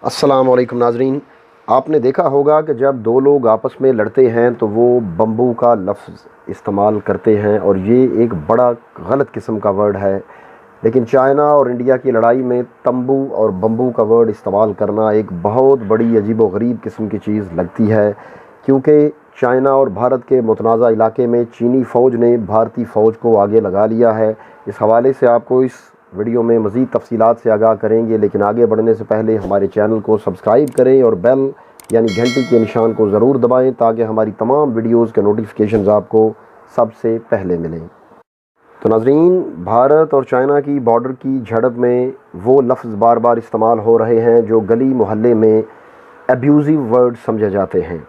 अस्सलाम वालेकुम नाजरीन। आपने देखा होगा कि जब दो लोग आपस में लड़ते हैं तो वो बम्बू का लफ्ज़ इस्तेमाल करते हैं और ये एक बड़ा गलत किस्म का वर्ड है। लेकिन चाइना और इंडिया की लड़ाई में तंबू और बम्बू का वर्ड इस्तेमाल करना एक बहुत बड़ी अजीब व गरीब किस्म की चीज़ लगती है, क्योंकि चाइना और भारत के मुतनाज़ा इलाके में चीनी फ़ौज ने भारतीय फ़ौज को आगे लगा लिया है। इस हवाले से आपको इस वीडियो में मज़ीद तफसीलात से आगाह करेंगे, लेकिन आगे बढ़ने से पहले हमारे चैनल को सब्सक्राइब करें और बेल यानी घंटी के निशान को ज़रूर दबाएं ताकि हमारी तमाम वीडियोज़ के नोटिफिकेशंस आपको सबसे पहले मिलें। तो नाज़रीन, भारत और चाइना की बॉर्डर की झड़प में वो लफ्ज़ बार बार इस्तेमाल हो रहे हैं जो गली मोहल्ले में एब्यूज़िव वर्ड समझे जाते हैं।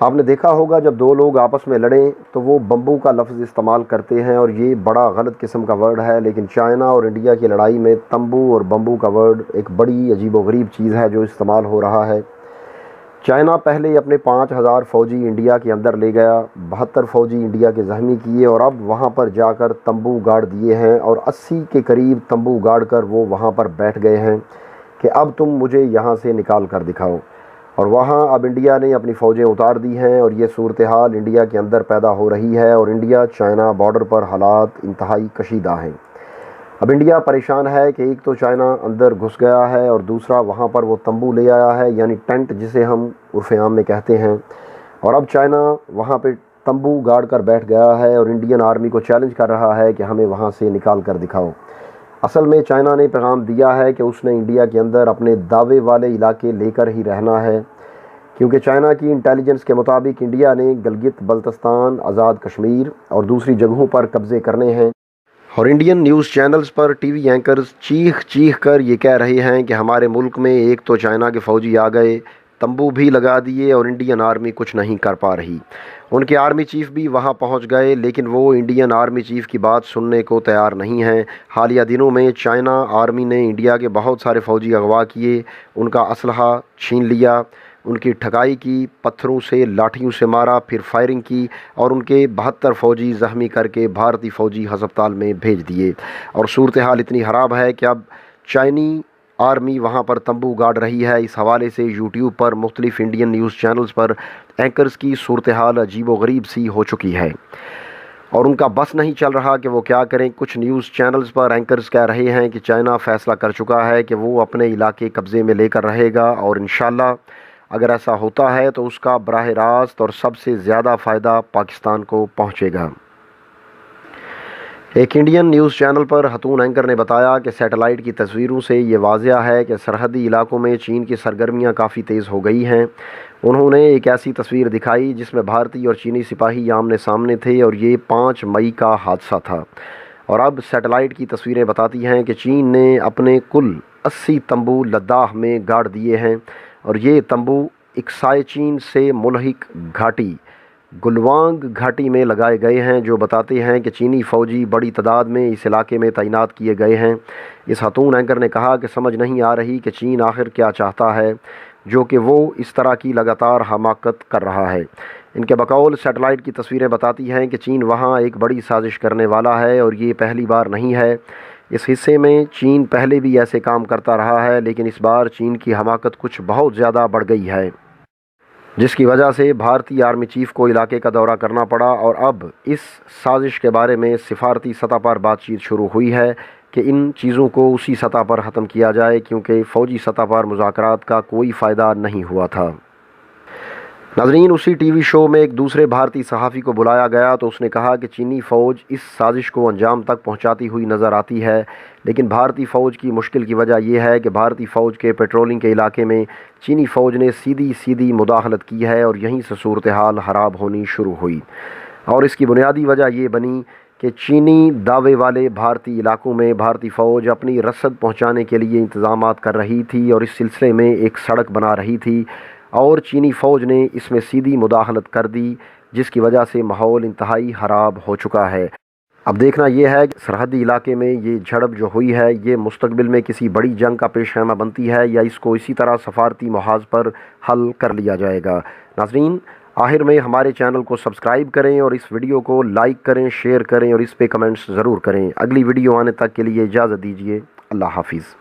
आपने देखा होगा जब दो लोग आपस में लड़ें तो वो बम्बू का लफ्ज़ इस्तेमाल करते हैं और ये बड़ा गलत किस्म का वर्ड है। लेकिन चाइना और इंडिया की लड़ाई में तंबू और बम्बू का वर्ड एक बड़ी अजीब व गरीब चीज़ है जो इस्तेमाल हो रहा है। चाइना पहले अपने 5,000 फ़ौजी इंडिया के अंदर ले गया, 72 फ़ौजी इंडिया के ज़ख्मी किए और अब वहाँ पर जाकर तंबू गाड़ दिए हैं और 80 के करीब तंबू गाड़ कर वो वहाँ पर बैठ गए हैं कि अब तुम मुझे यहाँ से निकाल कर दिखाओ। और वहाँ अब इंडिया ने अपनी फ़ौजें उतार दी हैं और ये सूरत हाल इंडिया के अंदर पैदा हो रही है और इंडिया चाइना बॉर्डर पर हालात इंतहाई कशीदा हैं। अब इंडिया परेशान है कि एक तो चाइना अंदर घुस गया है और दूसरा वहाँ पर वो तंबू ले आया है, यानी टेंट जिसे हम उर्फ़ आम में कहते हैं। और अब चाइना वहाँ पे तंबू गाड़ कर बैठ गया है और इंडियन आर्मी को चैलेंज कर रहा है कि हमें वहाँ से निकाल कर दिखाओ। असल में चाइना ने पैगाम दिया है कि उसने इंडिया के अंदर अपने दावे वाले इलाके लेकर ही रहना है, क्योंकि चाइना की इंटेलिजेंस के मुताबिक इंडिया ने गिलगित बल्तिस्तान, आज़ाद कश्मीर और दूसरी जगहों पर कब्ज़े करने हैं। और इंडियन न्यूज़ चैनल्स पर टीवी एंकर्स चीख चीख कर ये कह रहे हैं कि हमारे मुल्क में एक तो चाइना के फ़ौजी आ गए, तंबू भी लगा दिए और इंडियन आर्मी कुछ नहीं कर पा रही। उनके आर्मी चीफ़ भी वहां पहुंच गए, लेकिन वो इंडियन आर्मी चीफ़ की बात सुनने को तैयार नहीं हैं। हालिया दिनों में चाइना आर्मी ने इंडिया के बहुत सारे फ़ौजी अगवा किए, उनका असलहा छीन लिया, उनकी ठगाई की, पत्थरों से लाठियों से मारा, फिर फायरिंग की और उनके 72 फ़ौजी ज़ख्मी करके भारतीय फ़ौजी हस्पताल में भेज दिए। और सूरत हाल इतनी ख़राब है कि अब चाइनी आर्मी वहाँ पर तंबू गाड़ रही है। इस हवाले से यूट्यूब पर मुख्तलिफ इंडियन न्यूज़ चैनल्स पर एंकर्स की सूरत हाल अजीब व गरीब सी हो चुकी है और उनका बस नहीं चल रहा कि वो क्या करें। कुछ न्यूज़ चैनल्स पर एंकर्स कह रहे हैं कि चाइना फ़ैसला कर चुका है कि वो अपने इलाके कब्ज़े में लेकर रहेगा और इंशाल्लाह अगर ऐसा होता है तो उसका बराह रास्त और सबसे ज़्यादा फ़ायदा पाकिस्तान को पहुँचेगा। एक इंडियन न्यूज़ चैनल पर हतून एंकर ने बताया कि सैटेलाइट की तस्वीरों से ये वाज़िया है कि सरहदी इलाकों में चीन की सरगर्मियां काफ़ी तेज़ हो गई हैं। उन्होंने एक ऐसी तस्वीर दिखाई जिसमें भारतीय और चीनी सिपाही आमने सामने थे और ये 5 मई का हादसा था। और अब सैटेलाइट की तस्वीरें बताती हैं कि चीन ने अपने कुल 80 तंबू लद्दाख में गाड़ दिए हैं और ये तंबू इक्साई चीन से मुल्हिक घाटी गुलवांग घाटी में लगाए गए हैं, जो बताते हैं कि चीनी फ़ौजी बड़ी तादाद में इस इलाके में तैनात किए गए हैं। इस हतून एंकर ने कहा कि समझ नहीं आ रही कि चीन आखिर क्या चाहता है जो कि वो इस तरह की लगातार हमाकत कर रहा है। इनके बकौल सैटेलाइट की तस्वीरें बताती हैं कि चीन वहाँ एक बड़ी साजिश करने वाला है और ये पहली बार नहीं है। इस हिस्से में चीन पहले भी ऐसे काम करता रहा है, लेकिन इस बार चीन की हमाकत कुछ बहुत ज़्यादा बढ़ गई है, जिसकी वजह से भारतीय आर्मी चीफ़ को इलाके का दौरा करना पड़ा। और अब इस साजिश के बारे में सिफारती सतह पर बातचीत शुरू हुई है कि इन चीज़ों को उसी सतह पर ख़त्म किया जाए, क्योंकि फ़ौजी सतह पर मुज़ाकरात का कोई फ़ायदा नहीं हुआ था। नाज़रीन, उसी टीवी शो में एक दूसरे भारतीय सहाफ़ी को बुलाया गया तो उसने कहा कि चीनी फ़ौज इस साजिश को अंजाम तक पहुंचाती हुई नज़र आती है, लेकिन भारतीय फ़ौज की मुश्किल की वजह यह है कि भारतीय फ़ौज के पेट्रोलिंग के इलाके में चीनी फ़ौज ने सीधी सीधी मुदाखलत की है और यहीं से सूरत हाल ख़राब होनी शुरू हुई। और इसकी बुनियादी वजह ये बनी कि चीनी दावे वाले भारतीय इलाकों में भारतीय फ़ौज अपनी रसद पहुँचाने के लिए इंतज़ामात कर रही थी और इस सिलसिले में एक सड़क बना रही थी और चीनी फ़ौज ने इसमें सीधी मुदाखलत कर दी, जिसकी वजह से माहौल इंतहाई ख़राब हो चुका है। अब देखना यह है कि सरहदी इलाके में ये झड़प जो हुई है ये मुस्तकबिल में किसी बड़ी जंग का पेशखैमा बनती है या इसको इसी तरह सफारती महाज पर हल कर लिया जाएगा। नाज़रीन, आखिर में हमारे चैनल को सब्सक्राइब करें और इस वीडियो को लाइक करें, शेयर करें और इस पे कमेंट्स ज़रूर करें। अगली वीडियो आने तक के लिए इजाज़त दीजिए। अल्लाह हाफिज़।